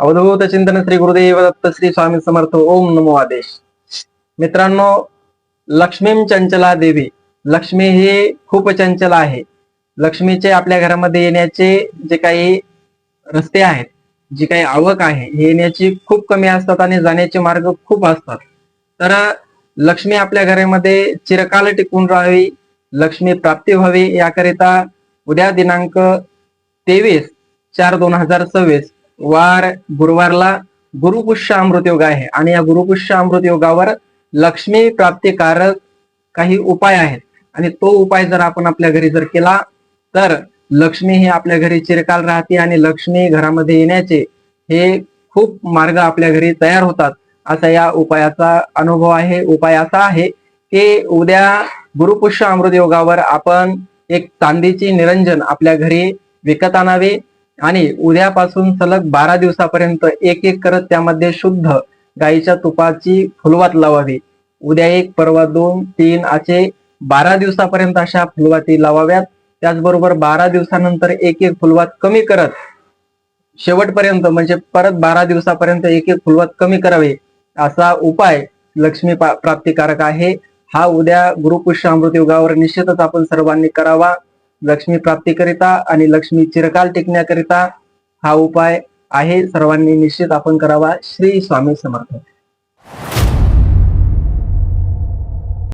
अवधूत चिंतन श्री गुरुदेव दत्त श्री स्वामी समर्थ. ओम नमो आदेश. मित्रांनो, लक्ष्मीम चंचला देवी. लक्ष्मी ही खूप चंचल आहे. लक्ष्मीचे आपल्या घरामध्ये येण्याचे जे काही रस्ते आहेत, जी काही आवक आहे, हे येण्याची खूप कमी असतात आणि जाण्याचे मार्ग खूप असतात. तर लक्ष्मी आपल्या घरामध्ये चिरकाल टिकून राहावी, लक्ष्मी प्राप्ती व्हावी याकरिता उद्या दिनांक 23/4/2026 वार गुरुवारला गुरुपुष्य अमृत योग आहे आणि या गुरुपुष्य अमृत योगावर लक्ष्मी प्राप्तिकारक काही उपाय आहेत आणि तो उपाय जर आपण आपल्या घरी जर केला तर लक्ष्मी ही आपल्या घरी चिरकाल राहते आणि लक्ष्मी घरामध्ये येण्याचे हे खूप मार्ग आपल्या घरी तयार होतात. असा या उपायाचा अनुभव आहे. उपाय असा आहे की उद्या गुरुपुष्य अमृत योगावर आपण एक चांदीची निरंजन आपल्या घरी विकत आणावे आणि उद्यापासून सलग 12 दिवसापर्यंत एक एक करत त्यामध्ये शुद्ध गाईच्या तुपाची फुलवात लावावी. उद्या 1, परवा 2, 3 असे 12 दिवसापर्यंत अशा फुलवाती लावाव्यात. त्याचबरोबर 12 दिवसानंतर एक एक फुलवात कमी करत शेवटपर्यंत म्हणजे परत 12 दिवसापर्यंत एक एक फुलवात कमी करावे. असा उपाय लक्ष्मी प्राप्तिकारक आहे. हा उद्या गुरुपुष्य अमृत योगावर निश्चितच आपण सर्वांनी करावा. लक्ष्मी प्राप्तीकरिता आणि लक्ष्मी चिरकाल टिकण्याकरिता हा उपाय आहे. सर्वांनी निश्चित आपण करावा. श्री स्वामी समर्थ.